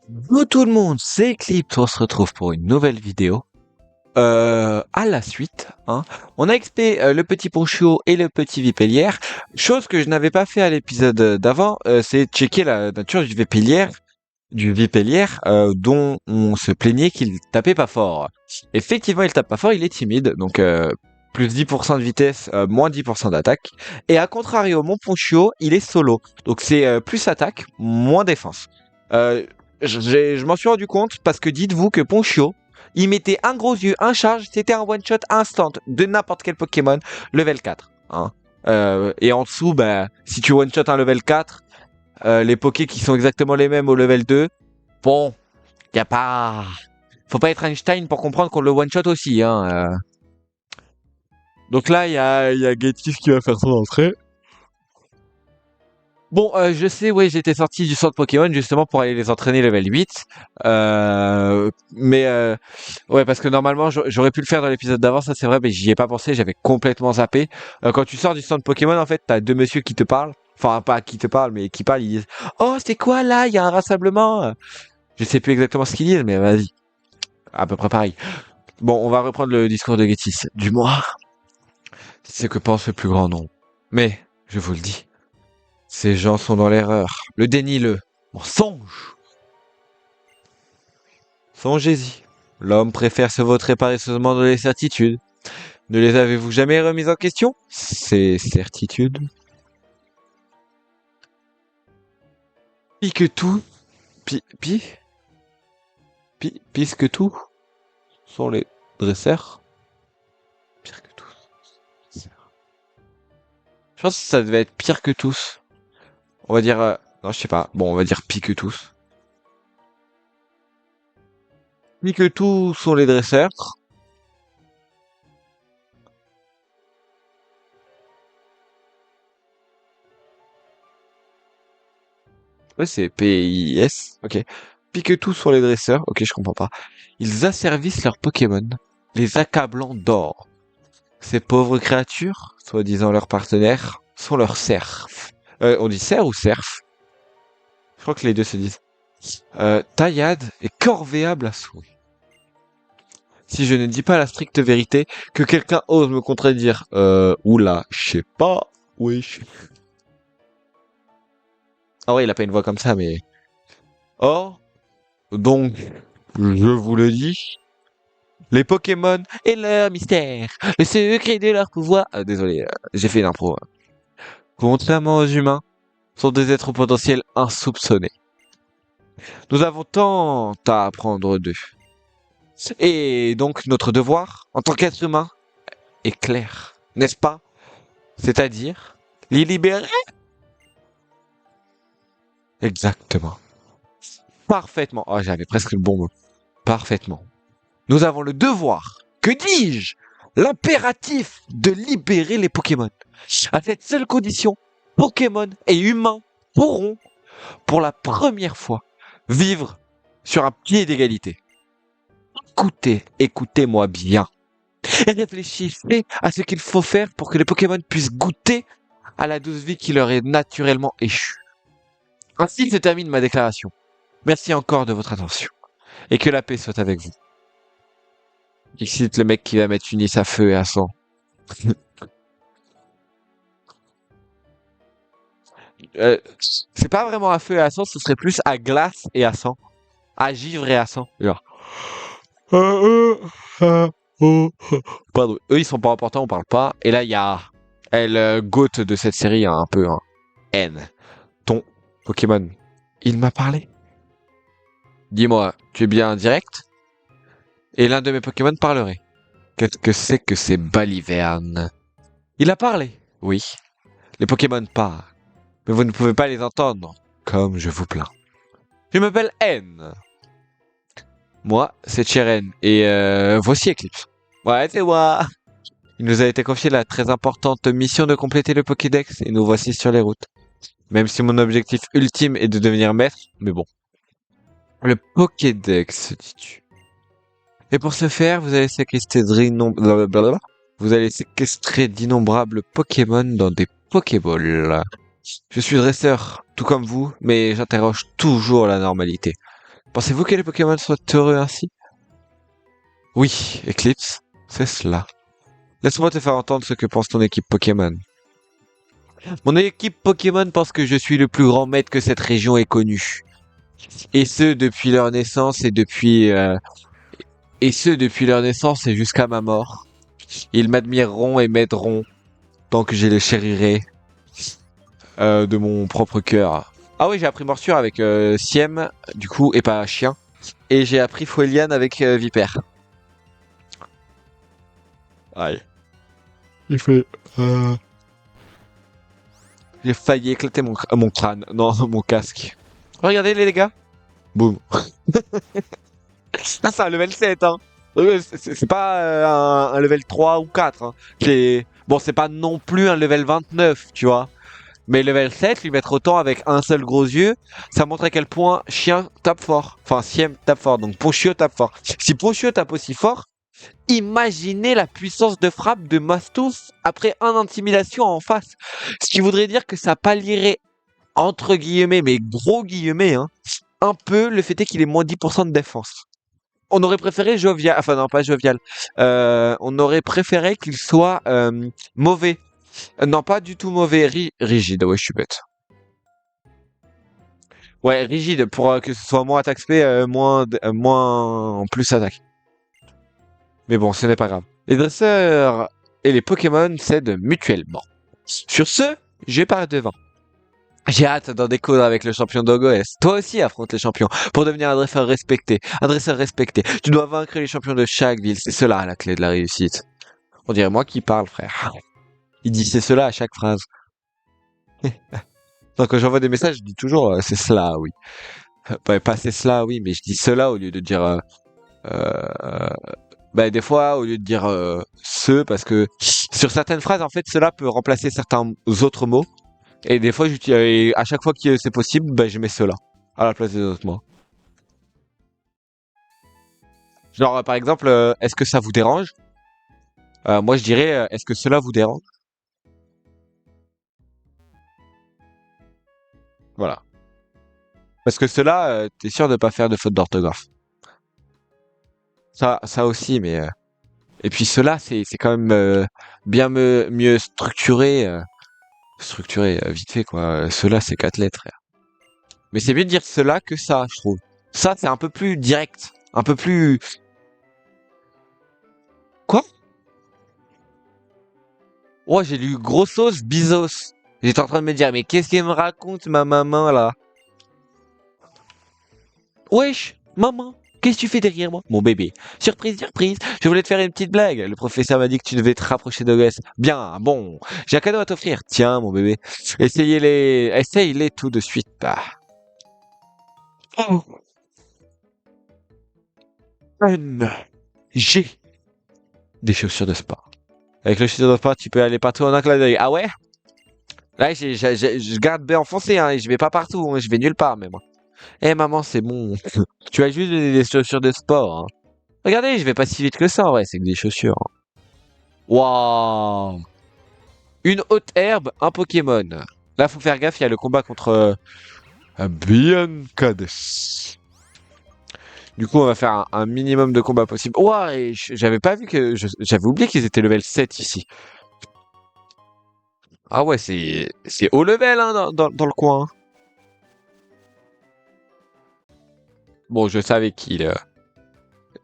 Bonjour tout le monde, c'est Eclipse, on se retrouve pour une nouvelle vidéo. À la suite, hein. On a expé le petit Ponchio et le petit Vipellière. Chose que je n'avais pas fait à l'épisode d'avant, c'est checker la nature du Vipellière, dont on se plaignait qu'il tapait pas fort. Effectivement, il tape pas fort, il est timide, donc plus 10% de vitesse, moins 10% d'attaque. Et à contrario, mon Ponchio, il est solo, donc c'est plus attaque, moins défense. Euh, je m'en suis rendu compte parce que dites-vous que Ponchio, il mettait un gros yeux, un charge, c'était un one-shot instant de n'importe quel Pokémon level 4. Hein. Et en dessous, bah, si tu one-shot un level 4, les Pokés qui sont exactement les mêmes au level 2, bon, y a pas... Faut pas être Einstein pour comprendre qu'on le one-shot aussi. Hein. Donc là, y a Getis qui va faire son entrée. Bon, je sais, ouais, j'étais sorti du centre Pokémon justement pour aller les entraîner level 8. Ouais, parce que normalement, j'aurais pu le faire dans l'épisode d'avant, ça c'est vrai, mais j'y ai pas pensé, j'avais complètement zappé. Quand tu sors du centre Pokémon, en fait, t'as deux messieurs qui te parlent. Enfin, pas qui te parlent, mais qui parlent, ils disent «Oh, c'est quoi là? Il y a un rassemblement!» Je sais plus exactement ce qu'ils disent, mais vas-y. À peu près pareil. Bon, on va reprendre le discours de Getis. Du moins, c'est ce que pense le plus grand nombre. Mais, je vous le dis, ces gens sont dans l'erreur. Le déni, le mensonge. Songez-y. L'homme préfère se vautrer paresseusement dans les certitudes. Ne les avez-vous jamais remises en question, ces certitudes? Pis que tout, puisque tout sont les dresseurs. Pire que tous. Je pense que ça devait être pire que tous. On va dire, non, je sais pas. Bon, on va dire pis que tous. Pis que tous sont les dresseurs. Ouais, c'est P-I-S. Ok. Pis que tous sont les dresseurs. Ok, je comprends pas. Ils asservissent leurs Pokémon, les accablant d'or. Ces pauvres créatures, soi-disant leurs partenaires, sont leurs serfs. On dit serf ou serf? Je crois que les deux se disent. Taillade et corvéable à souhait. Si je ne dis pas la stricte vérité, que quelqu'un ose me contredire. Oula, je sais pas. Oui. Ah ouais, il a pas une voix comme ça, mais... Or, donc, je vous le dis, les Pokémon et leur mystère, le secret de leur pouvoir... désolé, j'ai fait une impro. Hein. Contrairement aux humains, sont des êtres potentiels insoupçonnés. Nous avons tant à apprendre d'eux. Et donc notre devoir, en tant qu'être humain, est clair, n'est-ce pas? C'est-à-dire, les libérer? Exactement. Parfaitement. Oh, j'avais presque le bon mot. Parfaitement. Nous avons le devoir, que dis-je? L'impératif de libérer les Pokémon. À cette seule condition, Pokémon et humains pourront, pour la première fois, vivre sur un pied d'égalité. Écoutez-moi bien. Et réfléchissez à ce qu'il faut faire pour que les Pokémon puissent goûter à la douce vie qui leur est naturellement échue. Ainsi se termine ma déclaration. Merci encore de votre attention. Et que la paix soit avec vous. Excite le mec qui va mettre Unis à feu et à sang. C'est pas vraiment à feu et à sang, ce serait plus à glace et à sang. À givre et à sang. Genre. Pardon. Eux, ils sont pas importants, on parle pas. Et là, il y a elle goat de cette série, hein, un peu. Hein. N. Ton Pokémon. Il m'a parlé. Dis-moi, tu es bien direct? Et l'un de mes Pokémon parlerait. Qu'est-ce que c'est que ces balivernes? Il a parlé. Oui. Les Pokémon parlent. Mais vous ne pouvez pas les entendre. Comme je vous plains. Je m'appelle N. Moi, c'est Cheren. Et voici Eclipse. Ouais, c'est moi. Il nous a été confié la très importante mission de compléter le Pokédex et nous voici sur les routes. Même si mon objectif ultime est de devenir maître, mais bon. Le Pokédex, dis-tu. Et pour ce faire, vous allez séquestrer d'innombrables Pokémon dans des Pokéballs. Je suis dresseur, tout comme vous, mais j'interroge toujours la normalité. Pensez-vous que les Pokémon soient heureux ainsi? Oui, Eclipse, c'est cela. Laisse-moi te faire entendre ce que pense ton équipe Pokémon. Mon équipe Pokémon pense que je suis le plus grand maître que cette région ait connu. Et ce, depuis leur naissance et jusqu'à ma mort. Ils m'admireront et m'aideront tant que je les chérirai de mon propre cœur. Ah oui, j'ai appris morsure avec Siem, du coup, et pas chien. Et j'ai appris Foueliane avec Vipère. Aïe. Il fait... J'ai failli éclater mon crâne. Non, mon casque. Regardez les dégâts. Boum. Ah, c'est un level 7, hein. C'est pas un level 3 ou 4. Hein. Bon, c'est pas non plus un level 29, tu vois. Mais level 7, lui mettre autant avec un seul gros yeux, ça montre à quel point Chien tape fort. Enfin, Siem tape fort, donc Ponchio tape fort. Si Ponchio tape aussi fort, imaginez la puissance de frappe de Mastos après un intimidation en face. Ce qui voudrait dire que ça pallierait, entre guillemets, mais gros guillemets, hein, un peu le fait est qu'il ait moins 10% de défense. On aurait préféré Jovial, enfin non pas Jovial, on aurait préféré qu'il soit mauvais. Non pas du tout mauvais, rigide, ouais je suis bête. Ouais rigide pour que ce soit moins attaque spé, moins plus attaque. Mais bon ce n'est pas grave. Les dresseurs et les Pokémon s'aident mutuellement. Sur ce, je pars devant. J'ai hâte d'en découdre avec le champion d'Ogoès. Toi aussi affronte les champions pour devenir un dresseur respecté. Un dresseur respecté. Tu dois vaincre les champions de chaque ville. C'est cela la clé de la réussite. On dirait moi qui parle, frère. Il dit c'est cela à chaque phrase. Donc quand j'envoie des messages, je dis toujours c'est cela, oui. Pas c'est cela, oui, mais je dis cela au lieu de dire... bah, des fois, au lieu de dire ce, parce que sur certaines phrases, en fait, cela peut remplacer certains autres mots. Et des fois, à chaque fois que c'est possible, bah, je mets cela à la place des autres mots. Genre, par exemple, est-ce que ça vous dérange? Moi, je dirais, est-ce que cela vous dérange? Voilà. Parce que cela, t'es sûr de pas faire de faute d'orthographe. Ça aussi, mais... Et puis cela, c'est quand même bien mieux structuré. Structuré, vite fait, quoi. Cela, c'est 4 lettres, frère. Mais c'est mieux de dire cela que ça, je trouve. Ça, c'est un peu plus direct. Un peu plus... Quoi? Oh, j'ai lu Grossos Bizos. J'étais en train de me dire, mais qu'est-ce qu'elle me raconte, ma maman, là? Wesh, maman, qu'est-ce que tu fais derrière moi? Mon bébé. Surprise, surprise, je voulais te faire une petite blague. Le professeur m'a dit que tu devais te rapprocher de Gosse. Bien, bon, j'ai un cadeau à t'offrir. Tiens, mon bébé, essaye-les tout de suite. Ah. Oh. J'ai des chaussures de sport. Avec les chaussures de sport, tu peux aller partout en un clin d'œil. Ah ouais? Là, je garde bien enfoncé, hein, et je vais pas partout, hein, je vais nulle part, même. Eh maman, c'est bon. Tu as juste des chaussures de sport. Hein. Regardez, je vais pas si vite que ça, ouais, c'est que des chaussures. Waouh! Une haute herbe, un Pokémon. Là, faut faire gaffe, il y a le combat contre Biancades. Du coup, on va faire un minimum de combats possible. Ouah, et j'avais pas vu que... J'avais oublié qu'ils étaient level 7 ici. Ah ouais, c'est haut level hein, dans le coin. Hein. Bon, je savais qu'il...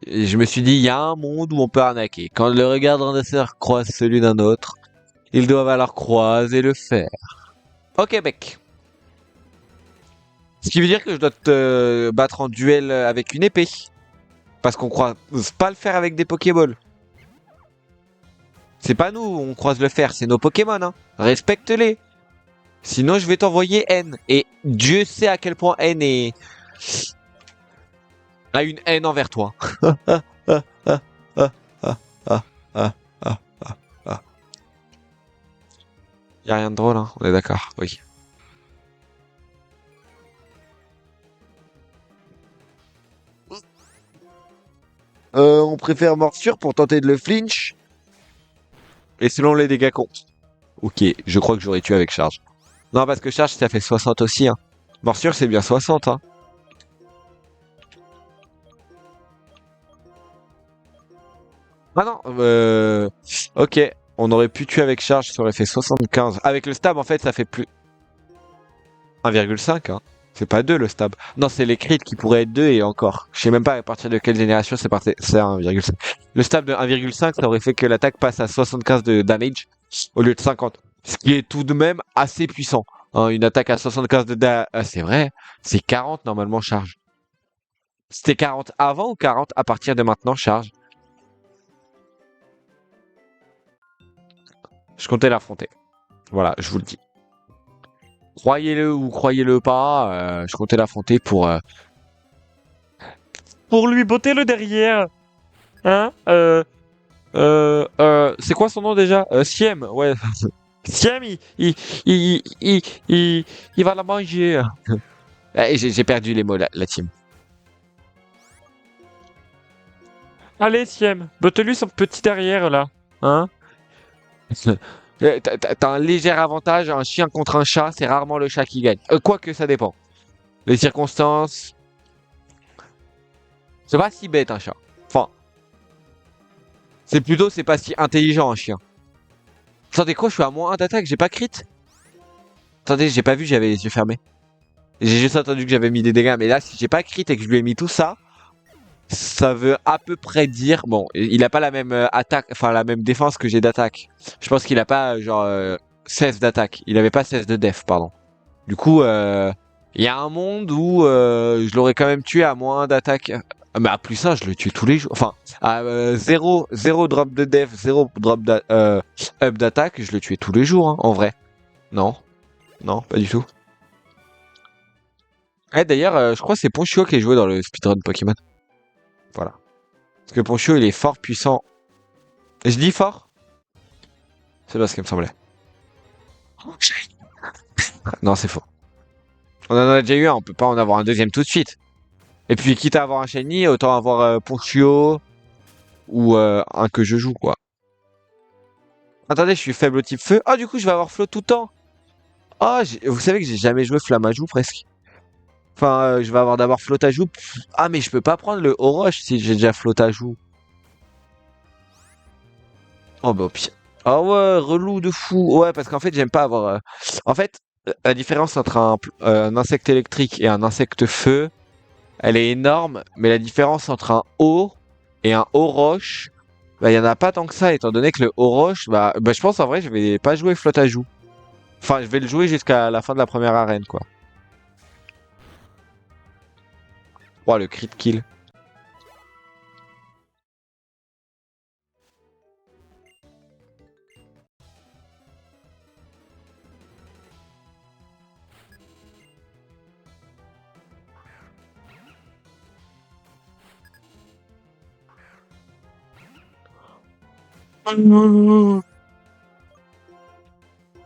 Et je me suis dit, il y a un monde où on peut arnaquer. Quand le regard d'un dresseur croise celui d'un autre, ils doivent alors croiser le fer. Ok, mec. Ce qui veut dire que je dois te battre en duel avec une épée. Parce qu'on croise pas le fer avec des Pokéballs. C'est pas nous, on croise le fer, c'est nos Pokémon. Hein. Respecte-les. Sinon, je vais t'envoyer N. Et Dieu sait à quel point N est... a une haine envers toi. Y a rien de drôle, hein, on est d'accord, oui. On préfère morsure pour tenter de le flinch. Et selon les dégâts compte. Ok, je crois que j'aurais tué avec charge. Non, parce que charge, ça fait 60 aussi. Hein. Morsure, c'est bien 60. Hein. Ah non, ok. On aurait pu tuer avec charge, ça aurait fait 75. Avec le stab, en fait, ça fait plus 1,5, hein. C'est pas 2 le stab. Non, c'est les crits qui pourraient être 2 et encore. Je sais même pas à partir de quelle génération c'est 1,5. Le stab de 1,5, ça aurait fait que l'attaque passe à 75 de damage au lieu de 50. Ce qui est tout de même assez puissant. Hein, une attaque à 75 de damage, c'est vrai, c'est 40 normalement charge. C'était 40 avant ou 40 à partir de maintenant charge? Je comptais l'affronter. Voilà, je vous le dis. Croyez-le ou croyez-le pas, je comptais l'affronter pour lui botter le derrière. Hein c'est quoi son nom déjà? Siem, ouais. Siem, il va la manger. J'ai perdu les mots, la team. Allez, Siem, botte-lui son petit derrière, là. Hein? T'as un léger avantage, un chien contre un chat, c'est rarement le chat qui gagne. Quoique, ça dépend. Les circonstances... C'est pas si bête, un chat. Enfin, c'est pas si intelligent, un chien. Attendez quoi, je suis à moins 1 d'attaque, j'ai pas crit? Attendez, j'ai pas vu, j'avais les yeux fermés. J'ai juste entendu que j'avais mis des dégâts, mais là, si j'ai pas crit et que je lui ai mis tout ça, ça veut à peu près dire... Bon, il a pas la même attaque, enfin la même défense que j'ai d'attaque. Je pense qu'il a pas, genre, 16 d'attaque. Il avait pas 16 de def, pardon. Du coup, il y a un monde où je l'aurais quand même tué à moins 1 d'attaque. Mais à plus 1, je le tue tous les jours. Enfin, à 0 drop de def, 0 drop up d'attaque, je le tuais tous les jours, hein, en vrai. Non, non, pas du tout. Eh, d'ailleurs, je crois que c'est Ponchio qui est joué dans le speedrun Pokémon. Voilà. Parce que Ponchio, il est fort, puissant. Et je dis fort? C'est pas ce qu'il me semblait. Non, c'est faux. On en a déjà eu un, on peut pas en avoir un deuxième tout de suite. Et puis, quitte à avoir un shiny, autant avoir Ponchio ou un que je joue, quoi. Attendez, je suis faible au type feu. Ah, du coup, je vais avoir Flow tout le temps. Ah, vous savez que j'ai jamais joué Flammajou, presque. Enfin, je vais avoir d'abord Flotajou. Ah, mais je peux pas prendre le Oroch si j'ai déjà Flotajou. Oh, bah, pire. Ah ouais, relou de fou. Ouais, parce qu'en fait, j'aime pas avoir... En fait, la différence entre un insecte électrique et un insecte feu, elle est énorme, mais la différence entre un haut et un Oroch, bah, y en a pas tant que ça, étant donné que le Oroch, bah je pense en vrai, je vais pas jouer Flotajou. Enfin, je vais le jouer jusqu'à la fin de la première arène, quoi. Oh, le crit kill.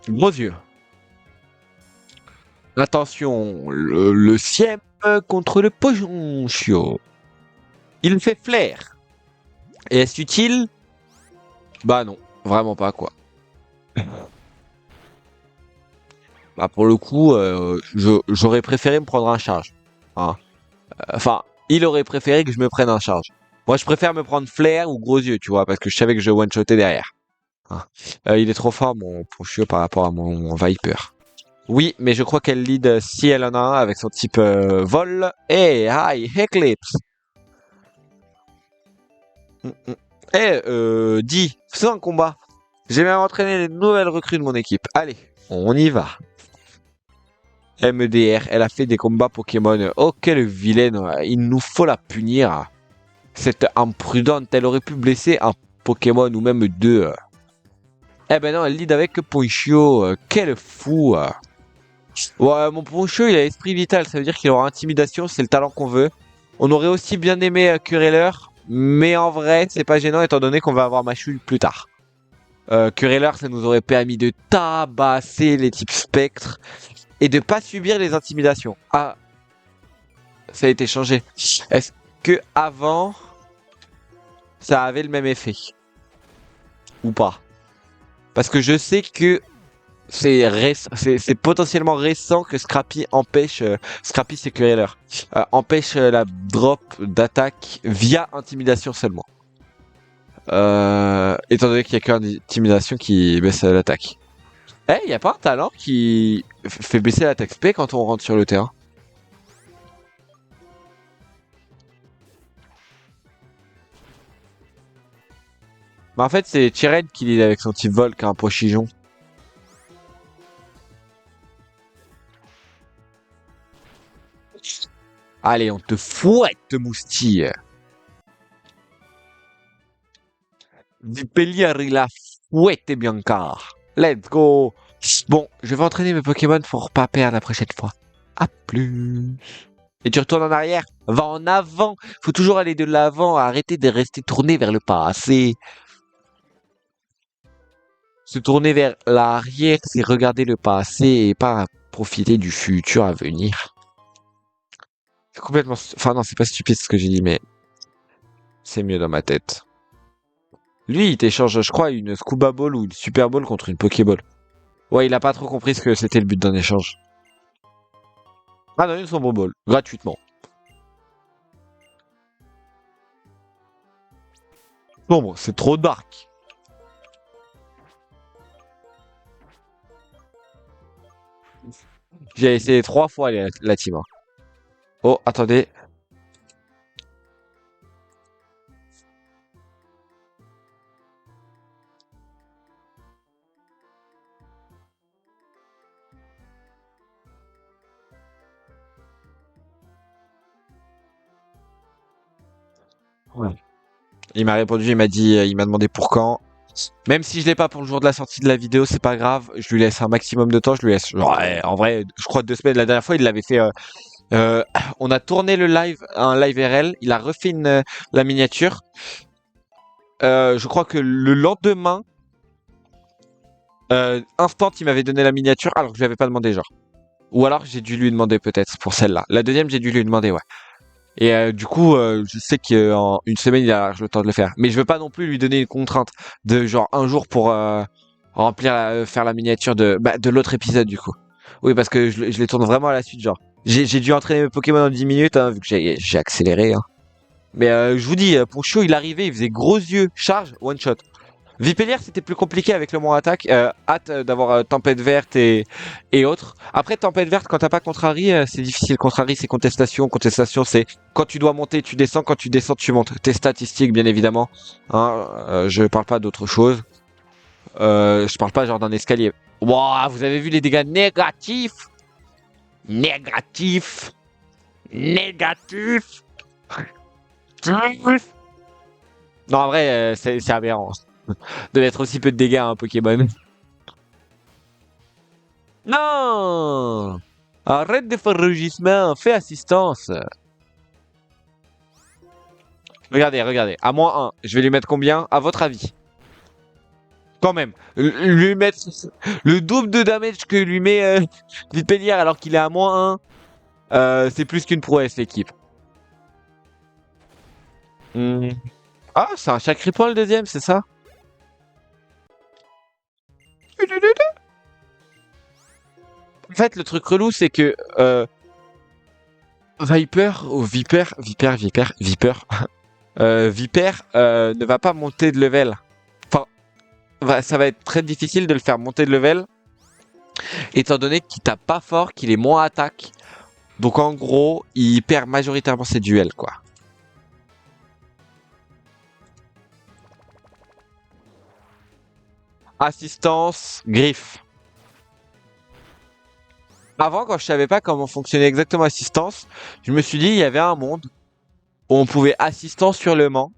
Gros yeux. Attention, le Siem contre le Ponchio. Il fait flair. Et est-ce utile? Bah non, vraiment pas, quoi. Bah pour le coup, j'aurais préféré me prendre un charge. Hein. Enfin, il aurait préféré que je me prenne un charge. Moi, je préfère me prendre flair ou gros yeux, tu vois, parce que je savais que je one-shotais derrière. Hein. Il est trop fort, mon Ponchio, par rapport à mon Viper. Oui, mais je crois qu'elle lead si elle en a un avec son type vol. Et hi, Eclipse. Dis, faisons un combat. J'ai même entraîné les nouvelles recrues de mon équipe. Allez, on y va. MEDR, elle a fait des combats Pokémon. Oh, quelle vilaine. Il nous faut la punir. Cette imprudente, elle aurait pu blesser un Pokémon ou même deux. Eh ben non, elle lead avec Ponchio. Quel fou. Ouais, mon Ponchio, il a esprit vital. Ça veut dire qu'il aura intimidation. C'est le talent qu'on veut. On aurait aussi bien aimé Quereller. Mais en vrai, c'est pas gênant étant donné qu'on va avoir Machu plus tard. Quereller, ça nous aurait permis de tabasser les types spectres et de pas subir les intimidations. Ah, ça a été changé. Est-ce que avant ça avait le même effet ou pas? Parce que je sais que c'est potentiellement récent que Scrappy empêche Scrappy c'est Quereller empêche la drop d'attaque via intimidation seulement. Étant donné qu'il y a qu'une intimidation qui baisse l'attaque. Eh, y a pas un talent qui fait baisser l'attaque SP quand on rentre sur le terrain? Bah en fait, c'est Tyren qui lead avec son type vol qui a un pochijon. Allez, on te fouette, moustille. Vipellier, il a fouetté Bianca. Let's go. Bon, je vais entraîner mes Pokémon pour pas perdre la prochaine fois. À plus. Et tu retournes en arrière. Va en avant. Faut toujours aller de l'avant. Arrêtez de rester tourné vers le passé. Se tourner vers l'arrière, c'est regarder le passé et pas profiter du futur à venir. C'est complètement... Enfin non, c'est pas stupide ce que j'ai dit, mais c'est mieux dans ma tête. Lui, il t'échange, je crois, une Scuba Ball ou une Super Ball contre une Pokéball. Ouais, il a pas trop compris ce que c'était le but d'un échange. Ah non, une Sombre Ball, gratuitement. Sombre, c'est trop dark. J'ai essayé 3 fois la team. Hein. Oh, attendez. Ouais. Il m'a répondu, il m'a dit, il m'a demandé pour quand. Même si je l'ai pas pour le jour de la sortie de la vidéo, c'est pas grave. Je lui laisse un maximum de temps. Je lui laisse, ouais, en vrai, je crois 2 semaines. La dernière fois, il l'avait fait. Euh, on a tourné le live, un live RL. Il a refait la miniature. Je crois que le lendemain, instant, il m'avait donné la miniature alors que je lui avais pas demandé, genre. Ou alors j'ai dû lui demander peut-être pour celle-là. La deuxième, j'ai dû lui demander, ouais. Et du coup, je sais qu'en une semaine, il a le temps de le faire. Mais je veux pas non plus lui donner une contrainte de genre un jour pour remplir, faire la miniature de l'autre épisode du coup. Oui, parce que je les tourne vraiment à la suite, genre. J'ai dû entraîner mes Pokémon en 10 minutes, hein, vu que j'ai accéléré. Hein. Mais je vous dis, Poncho, il arrivait, il faisait gros yeux, charge, one shot. Vipellier, c'était plus compliqué avec le mont attaque. Hâte d'avoir tempête verte et autres. Après, tempête verte, quand t'as pas contrarie, c'est difficile. Contrarie, c'est contestation. Contestation, c'est quand tu dois monter, tu descends. Quand tu descends, tu montes. Tes statistiques, bien évidemment. Hein, je parle pas d'autre chose. Je parle pas genre d'un escalier. Wouah, vous avez vu les dégâts négatifs? Négatifs. Négatifs. Non, en vrai, c'est aberrant. De mettre aussi peu de dégâts à un Pokémon. Non! Arrête de faire rugissement, fais assistance. Regardez, regardez. À -1. Je vais lui mettre combien, à votre avis? Quand même. Lui mettre le double de damage que lui met Vipellier alors qu'il est à -1. C'est plus qu'une prouesse, l'équipe. Hmm. Ah, c'est un Chakri Point le deuxième, c'est ça? En fait, le truc relou, c'est que Viper ou Viper ne va pas monter de level. Enfin, ça va être très difficile de le faire monter de level, étant donné qu'il tape pas fort, qu'il est moins attaque. Donc en gros, il perd majoritairement ses duels, quoi. Assistance, griffe. Avant, quand je savais pas comment fonctionnait exactement assistance, je me suis dit il y avait un monde où on pouvait assistance sur le Mans.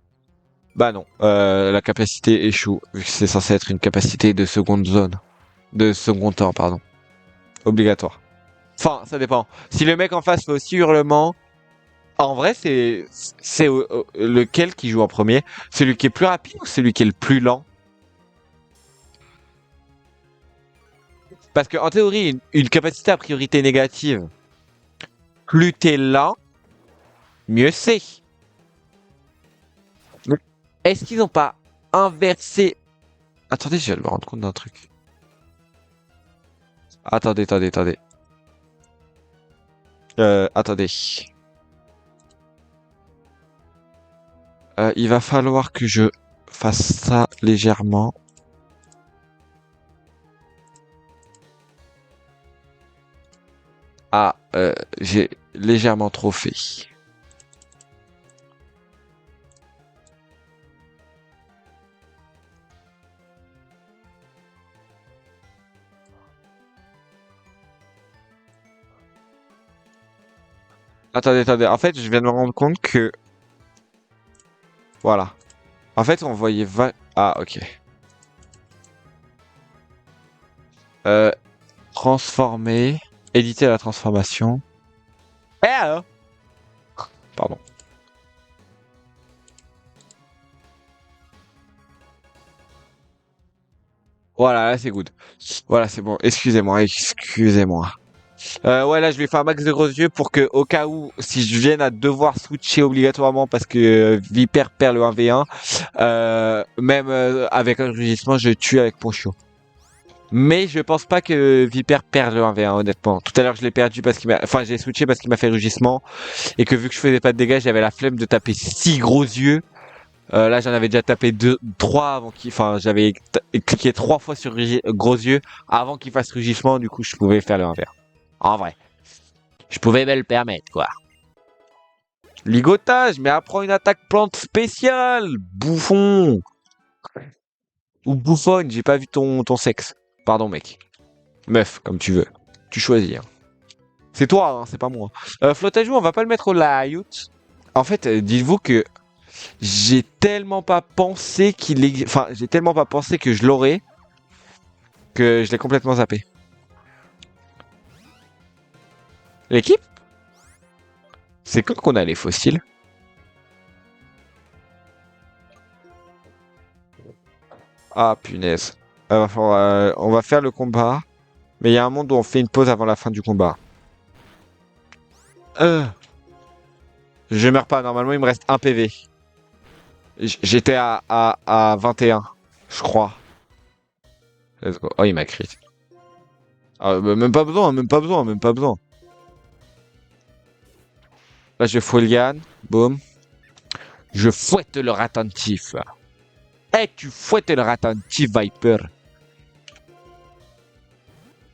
Bah non, la capacité échoue, vu que c'est censé être une capacité de seconde zone. De second temps, pardon. Obligatoire. Enfin, ça dépend. Si le mec en face fait aussi hurlement, en vrai, c'est lequel qui joue en premier? Celui qui est plus rapide ou celui qui est le plus lent? Parce que en théorie, une capacité à priorité négative, plus t'es lent, mieux c'est. Est-ce qu'ils n'ont pas inversé? Attendez, je vais me rendre compte d'un truc. Attendez. Attendez. Il va falloir que je fasse ça légèrement. Ah, j'ai légèrement trop fait. Attendez. En fait, je viens de me rendre compte que... Voilà. En fait, on voyait... Ah, ok. Euh, transformer. Éditer la transformation. Eh alors? Pardon. Voilà, là c'est good. Voilà, c'est bon. Excusez-moi. Ouais, là je vais faire un max de gros yeux pour que, au cas où, si je vienne à devoir switcher obligatoirement parce que Viper perd le 1v1, même avec un rugissement, je tue avec Poncho. Mais je pense pas que Viper perde le 1v1, honnêtement. Tout à l'heure, je l'ai perdu parce qu'il m'a, enfin, j'ai switché parce qu'il m'a fait rugissement et que vu que je faisais pas de dégâts, j'avais la flemme de taper 6 gros yeux. Là, j'en avais déjà tapé 3 avant qu'il, enfin, j'avais cliqué 3 fois sur gros yeux avant qu'il fasse rugissement. Du coup, je pouvais faire le 1v1. En vrai. Je pouvais me le permettre, quoi. Ligotage, mais apprends une attaque plante spéciale, bouffon. Ou bouffonne, j'ai pas vu ton sexe. Pardon, mec. Meuf, comme tu veux. Tu choisis. Hein. C'est toi, hein, c'est pas moi. Flottajou, on va pas le mettre au layout. En fait, dites-vous que j'ai tellement pas pensé Enfin, j'ai tellement pas pensé que je l'aurais que je l'ai complètement zappé. L'équipe? C'est quand qu'on a les fossiles? Ah, punaise. On va faire le combat. Mais il y a un monde où on fait une pause avant la fin du combat. Je meurs pas, normalement il me reste 1 PV. J'étais à 21, je crois. Let's go. Oh, il m'a crit. Ah, bah, même pas besoin. Là, je Folian. Boum. Je fouette leur attentif. Eh, tu fouettes leur attentif, Viper.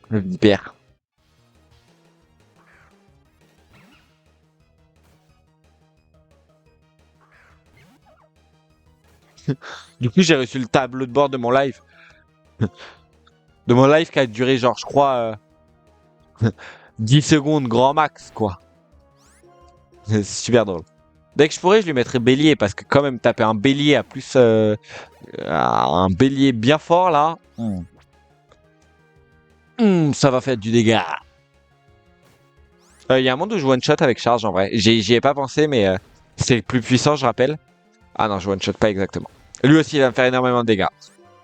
Le Viper. Du coup, j'ai reçu le tableau de bord de mon live. De mon live qui a duré, genre, je crois, 10 secondes grand max, quoi. C'est super drôle. Dès que je pourrais, je lui mettrais bélier, parce que quand même, taper un bélier à plus... un bélier bien fort, là... ça va faire du dégât. Il y a un monde où je one-shot avec charge, en vrai. J'y ai pas pensé, mais c'est plus puissant, je rappelle. Ah non, je one-shot pas exactement. Lui aussi, il va me faire énormément de dégâts.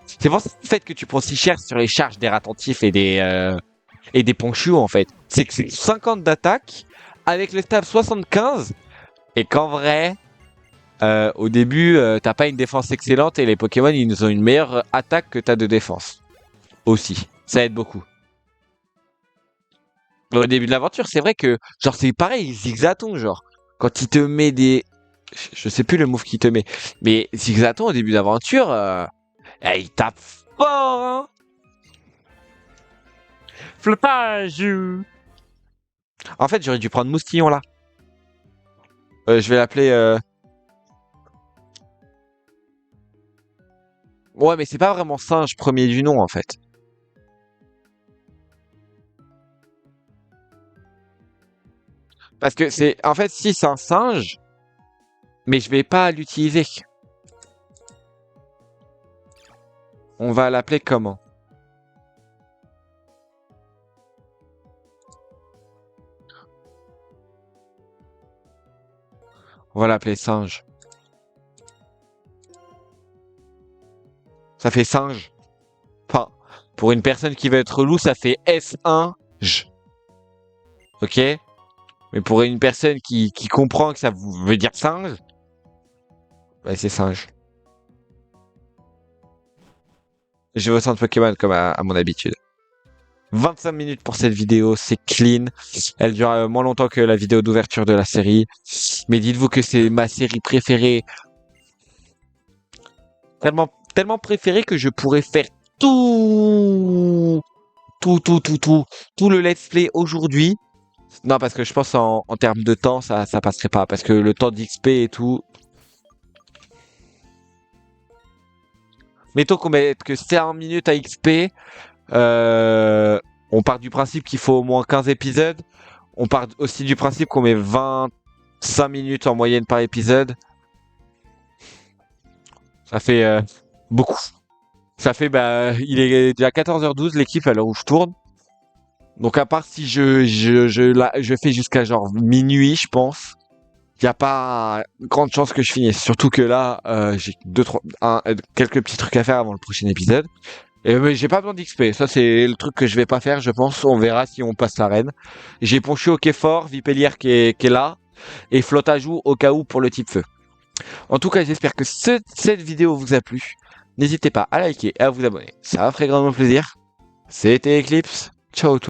C'est pour ça le fait que tu prends si cher sur les charges des ratentifs et des ponchus, en fait. C'est que c'est 50 d'attaque, avec le stab 75, et qu'en vrai... au début, t'as pas une défense excellente et les Pokémon ils ont une meilleure attaque que t'as de défense. Aussi, ça aide beaucoup. Au début de l'aventure, c'est vrai que genre c'est pareil, Zigzaton genre quand il te met des, je sais plus le move qu'il te met, mais Zigzaton au début d'aventure, il tape fort. Hein. Flottage. En fait, j'aurais dû prendre Moustillon là. Je vais l'appeler. Ouais, mais c'est pas vraiment singe premier du nom en fait. Parce que c'est, en fait, si c'est un singe, mais je vais pas l'utiliser. On va l'appeler comment? On va l'appeler singe. Ça fait singe. Enfin, pour une personne qui veut être loup, ça fait S1J. Ok? Mais pour une personne qui comprend que ça veut dire singe, bah c'est singe. Je ressens Pokémon comme à mon habitude. 25 minutes pour cette vidéo, c'est clean. Elle dure moins longtemps que la vidéo d'ouverture de la série. Mais dites-vous que c'est ma série préférée Tellement préféré que je pourrais faire tout, tout le let's play aujourd'hui. Non, parce que je pense en termes de temps, ça passerait pas. Parce que le temps d'XP et tout. Mettons qu'on mette que 5 minutes à XP. On part du principe qu'il faut au moins 15 épisodes. On part aussi du principe qu'on met 25 minutes en moyenne par épisode. Ça fait beaucoup. Ça fait, il est déjà 14h12, l'équipe à l'heure où je tourne. Donc à part si je fais jusqu'à genre minuit, je pense, il n'y a pas grande chance que je finisse. Surtout que là, j'ai quelques petits trucs à faire avant le prochain épisode. Et mais j'ai pas besoin d'XP. Ça, c'est le truc que je vais pas faire, je pense. On verra si on passe l'arène. J'ai Poncho qui est fort, Vipellière qui est là, et Flotte à joue au cas où pour le type feu. En tout cas, j'espère que cette vidéo vous a plu. N'hésitez pas à liker et à vous abonner. Ça ferait grandement plaisir. C'était Eclipse. Ciao tout.